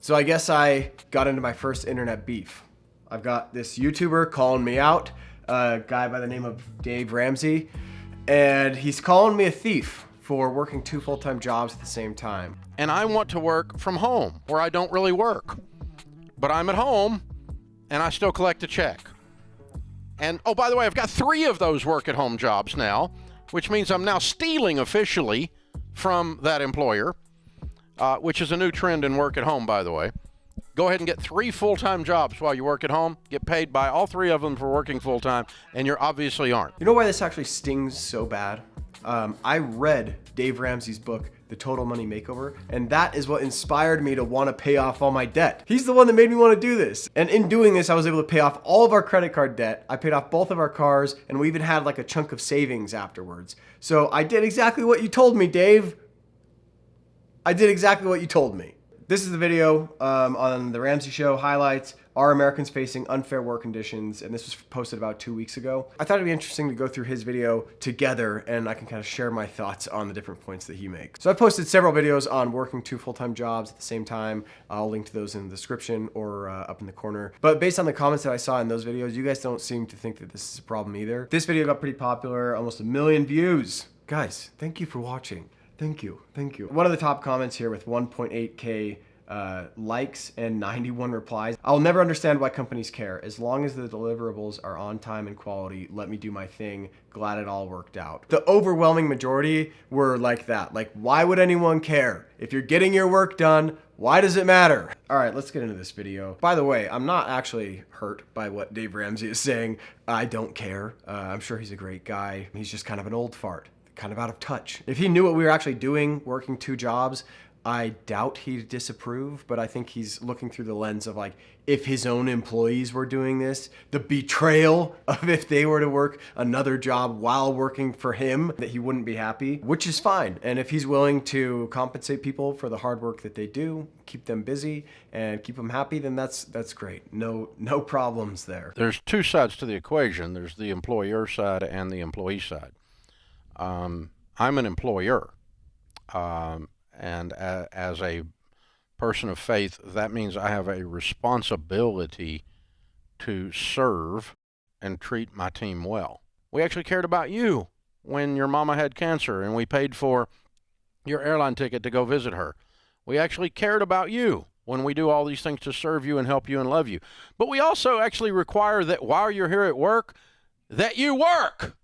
So I guess I got into my first internet beef. I've got this YouTuber calling me out, a guy by the name of Dave Ramsey, and he's calling me a thief for working 2 full-time jobs at the same time. And I want to work from home where I don't really work, but I'm at home and I still collect a check. And oh, by the way, I've got 3 of those work at home jobs now, which means I'm now stealing officially from that employer, which is a new trend in work at home, by the way. Go ahead and get 3 full-time jobs while you work at home, get paid by all 3 of them for working full-time, and you obviously aren't. You know why this actually stings so bad? I read Dave Ramsey's book, The Total Money Makeover, and that is what inspired me to want to pay off all my debt. He's the one that made me want to do this. And in doing this, I was able to pay off all of our credit card debt. I paid off both of our cars, and we even had like a chunk of savings afterwards. So I did exactly what you told me, Dave. I did exactly what you told me. This is the video on the Ramsey Show highlights, Are Americans Facing Unfair Work Conditions? And this was posted about 2 weeks ago. I thought it'd be interesting to go through his video together and I can kind of share my thoughts on the different points that he makes. So I posted several videos on working 2 full-time jobs at the same time. I'll link to those in the description or up in the corner. But based on the comments that I saw in those videos, you guys don't seem to think that this is a problem either. This video got pretty popular, almost 1 million views. Guys, thank you for watching. Thank you. One of the top comments here with 1.8K likes and 91 replies. I'll never understand why companies care. As long as the deliverables are on time and quality, let me do my thing. Glad it all worked out. The overwhelming majority were like that. Like, why would anyone care? If you're getting your work done, why does it matter? All right, let's get into this video. By the way, I'm not actually hurt by what Dave Ramsey is saying. I don't care. I'm sure he's a great guy. He's just kind of an old fart. Kind of out of touch. If he knew what we were actually doing, working 2 jobs, I doubt he'd disapprove, but I think he's looking through the lens of like, if his own employees were doing this, the betrayal of if they were to work another job while working for him, that he wouldn't be happy, which is fine. And if he's willing to compensate people for the hard work that they do, keep them busy and keep them happy, then that's great. No problems there. There's 2 sides to the equation. There's the employer side and the employee side. I'm an employer, and as a person of faith, that means I have a responsibility to serve and treat my team well. We actually cared about you when your mama had cancer and we paid for your airline ticket to go visit her. We actually cared about you when we do all these things to serve you and help you and love you. But we also actually require that while you're here at work, that you work.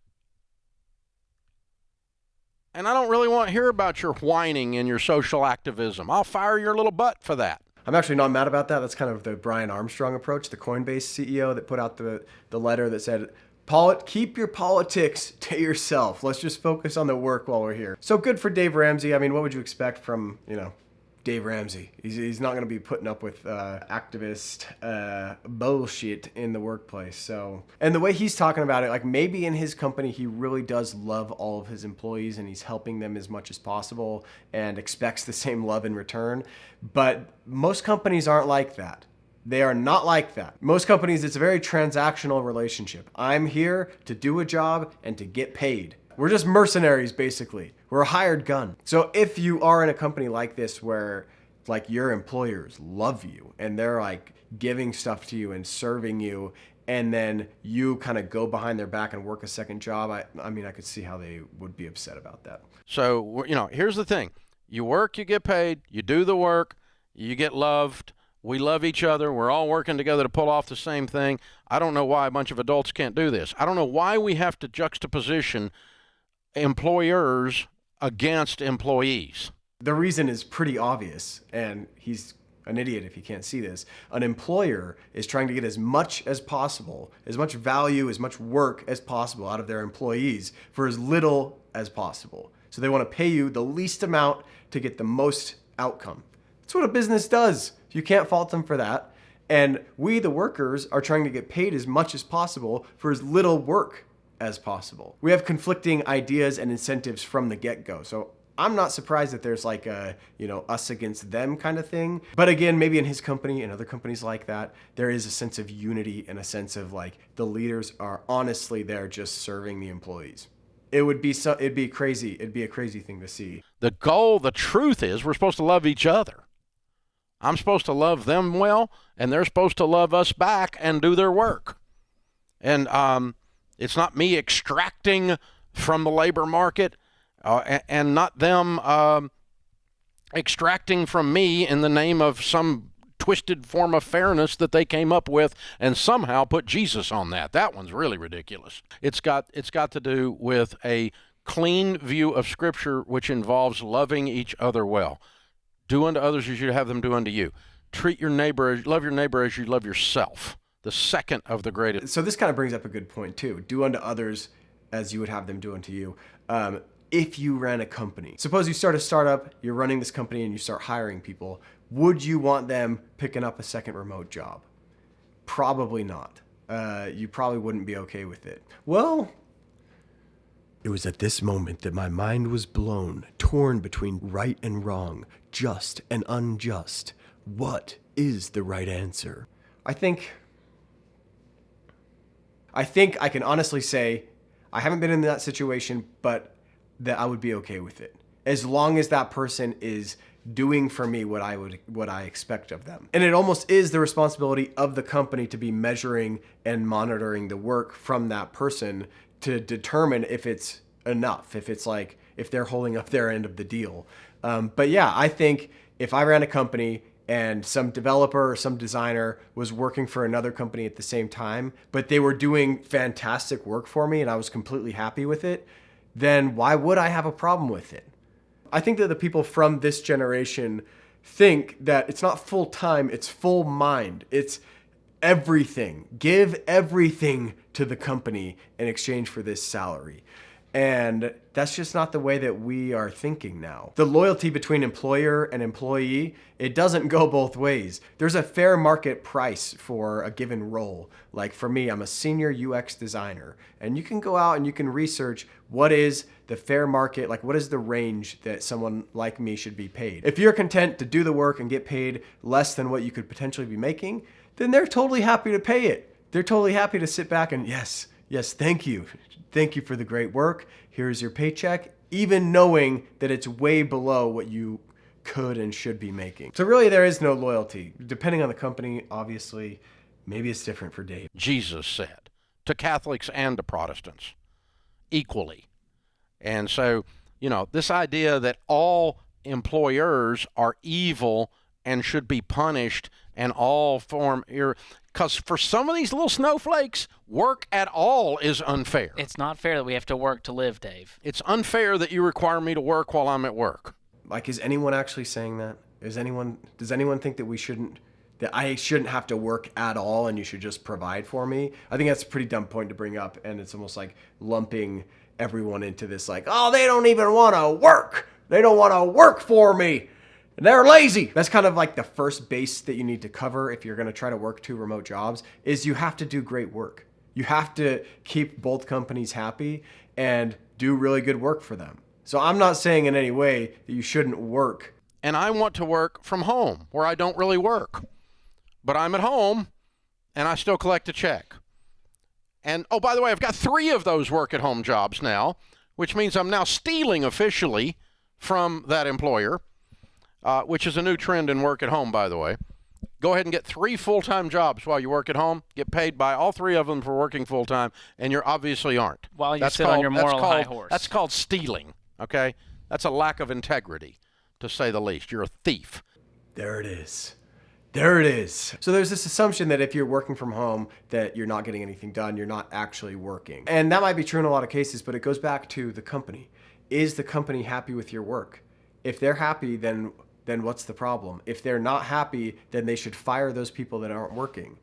And I don't really want to hear about your whining and your social activism. I'll fire your little butt for that. I'm actually not mad about that. That's kind of the Brian Armstrong approach, the Coinbase CEO that put out the letter that said, keep your politics to yourself. Let's just focus on the work while we're here. So good for Dave Ramsey. I mean, what would you expect from, Dave Ramsey? He's not going to be putting up with activist bullshit in the workplace. So, and the way he's talking about it, like maybe in his company he really does love all of his employees and he's helping them as much as possible and expects the same love in return. But most companies aren't like that. They are not like that. Most companies, it's a very transactional relationship. I'm here to do a job and to get paid. We're just mercenaries, basically. We're a hired gun. So if you are in a company like this where like your employers love you and they're like giving stuff to you and serving you, and then you kind of go behind their back and work a second job, I mean, I could see how they would be upset about that. So, here's the thing. You work, you get paid, you do the work, you get loved. We love each other. We're all working together to pull off the same thing. I don't know why a bunch of adults can't do this. I don't know why we have to juxtaposition employers against employees. The reason is pretty obvious, and he's an idiot if he can't see this. An employer is trying to get as much as possible, as much value, as much work as possible out of their employees for as little as possible. So they want to pay you the least amount to get the most outcome. That's what a business does. You can't fault them for that. And we, the workers, are trying to get paid as much as possible for as little work as possible. We have conflicting ideas and incentives from the get-go. So I'm not surprised that there's like a, us against them kind of thing. But again, maybe in his company and other companies like that, there is a sense of unity and a sense of like the leaders are honestly there just serving the employees. It'd be crazy. It'd be a crazy thing to see. The truth is we're supposed to love each other. I'm supposed to love them well, and they're supposed to love us back and do their work. And it's not me extracting from the labor market and not them extracting from me in the name of some twisted form of fairness that they came up with and somehow put Jesus on that. That one's really ridiculous. It's got to do with a clean view of Scripture, which involves loving each other well. Do unto others as you have them do unto you. Love your neighbor as you love yourself. The second of the greatest. So this kind of brings up a good point too. Do unto others as you would have them do unto you. If you ran a company, suppose you start a startup, you're running this company and you start hiring people, would you want them picking up a second remote job? Probably not. You probably wouldn't be okay with it. Well, it was at this moment that my mind was blown, torn between right and wrong, just and unjust. What is the right answer? I think I can honestly say I haven't been in that situation, but that I would be okay with it. As long as that person is doing for me what I expect of them. And it almost is the responsibility of the company to be measuring and monitoring the work from that person to determine if it's enough, if they're holding up their end of the deal. But yeah, I think if I ran a company and some developer or some designer was working for another company at the same time, but they were doing fantastic work for me and I was completely happy with it, then why would I have a problem with it? I think that the people from this generation think that it's not full time, it's full mind. It's everything. Give everything to the company in exchange for this salary. And that's just not the way that we are thinking now. The loyalty between employer and employee, it doesn't go both ways. There's a fair market price for a given role. Like for me, I'm a senior UX designer, and you can go out and you can research what is the fair market, like what is the range that someone like me should be paid. If you're content to do the work and get paid less than what you could potentially be making, then they're totally happy to pay it. They're totally happy to sit back and yes, thank you. Thank you for the great work. Here's your paycheck, even knowing that it's way below what you could and should be making. So really there is no loyalty. Depending on the company, obviously, maybe it's different for Dave. Jesus said to Catholics and to Protestants equally. And so, this idea that all employers are evil and should be punished and all form because for some of these little snowflakes, work at all is unfair. It's not fair that we have to work to live, Dave. It's unfair that you require me to work while I'm at work. Like, is anyone actually saying that? Does anyone think that I shouldn't have to work at all and you should just provide for me? I think that's a pretty dumb point to bring up, and it's almost like lumping everyone into this like, oh, they don't even want to work. They don't want to work for me. They're lazy. That's kind of like the first base that you need to cover if you're going to try to work 2 remote jobs is you have to do great work. You have to keep both companies happy and do really good work for them. So I'm not saying in any way that you shouldn't work. And I want to work from home where I don't really work. But I'm at home and I still collect a check. And, oh, by the way, I've got 3 of those work-at-home jobs now, which means I'm now stealing officially from that employer. Which is a new trend in work at home, by the way. Go ahead and get 3 full-time jobs while you work at home. Get paid by all 3 of them for working full-time, and you obviously aren't. While you sit on your moral high horse. That's called stealing, okay? That's a lack of integrity, to say the least. You're a thief. There it is. So there's this assumption that if you're working from home, that you're not getting anything done, you're not actually working. And that might be true in a lot of cases, but it goes back to the company. Is the company happy with your work? If they're happy, then what's the problem? If they're not happy, then they should fire those people that aren't working.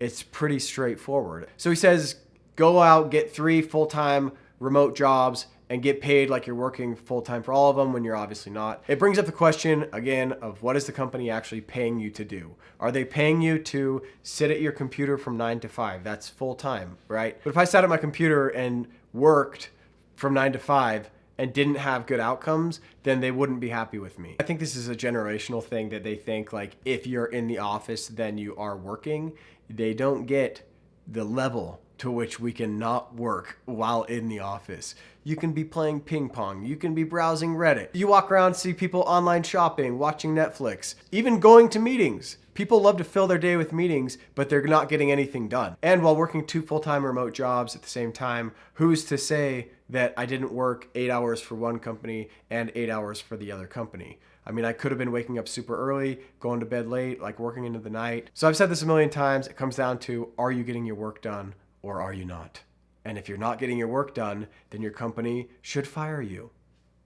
It's pretty straightforward. So he says, go out, get 3 full-time remote jobs and get paid like you're working full-time for all of them when you're obviously not. It brings up the question, again, of what is the company actually paying you to do? Are they paying you to sit at your computer from 9 to 5? That's full-time, right? But if I sat at my computer and worked from 9 to 5, and didn't have good outcomes, then they wouldn't be happy with me. I think this is a generational thing that they think like if you're in the office, then you are working. They don't get the level to which we can not work while in the office. You can be playing ping pong. You can be browsing Reddit. You walk around, see people online shopping, watching Netflix, even going to meetings. People love to fill their day with meetings, but they're not getting anything done. And while working 2 full-time remote jobs at the same time, who's to say that I didn't work 8 hours for one company and 8 hours for the other company? I mean, I could have been waking up super early, going to bed late, like working into the night. So I've said this a million times. It comes down to, are you getting your work done or are you not? And if you're not getting your work done, then your company should fire you.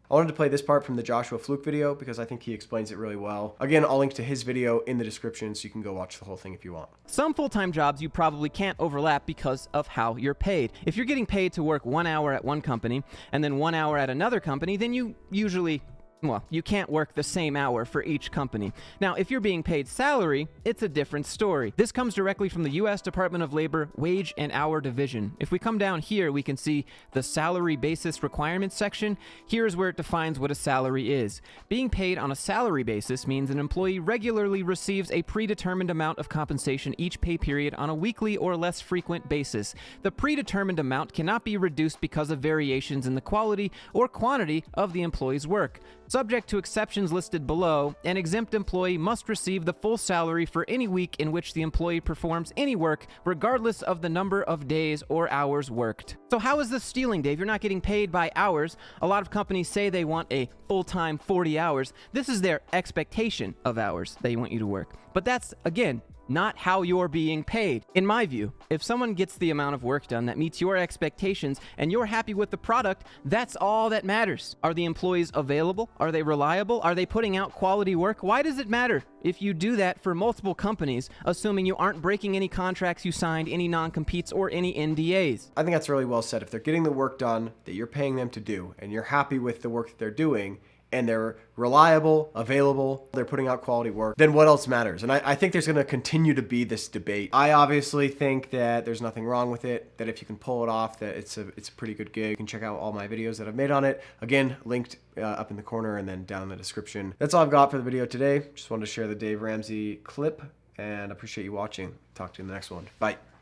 I wanted to play this part from the Joshua Fluke video because I think he explains it really well. Again, I'll link to his video in the description so you can go watch the whole thing if you want. Some full-time jobs you probably can't overlap because of how you're paid. If you're getting paid to work 1 hour at one company and then 1 hour at another company, then you usually... well, you can't work the same hour for each company. Now, if you're being paid salary, it's a different story. This comes directly from the U.S. Department of Labor Wage and Hour Division. If we come down here, we can see the salary basis requirements section. Here's where it defines what a salary is. Being paid on a salary basis means an employee regularly receives a predetermined amount of compensation each pay period on a weekly or less frequent basis. The predetermined amount cannot be reduced because of variations in the quality or quantity of the employee's work. Subject to exceptions listed below, an exempt employee must receive the full salary for any week in which the employee performs any work, regardless of the number of days or hours worked. So how is this stealing, Dave? You're not getting paid by hours. A lot of companies say they want a full-time 40 hours. This is their expectation of hours they want you to work. But that's, again, not how you're being paid. In my view, if someone gets the amount of work done that meets your expectations and you're happy with the product, that's all that matters. Are the employees available? Are they reliable? Are they putting out quality work? Why does it matter if you do that for multiple companies, assuming you aren't breaking any contracts you signed, any non-competes, or any NDAs? I think that's really well said. If they're getting the work done that you're paying them to do and you're happy with the work that they're doing, and they're reliable, available, they're putting out quality work, then what else matters? And I think there's going to continue to be this debate. I obviously think that there's nothing wrong with it, that if you can pull it off, that it's a pretty good gig. You can check out all my videos that I've made on it. Again, linked up in the corner and then down in the description. That's all I've got for the video today. Just wanted to share the Dave Ramsey clip, and I appreciate you watching. Talk to you in the next one. Bye.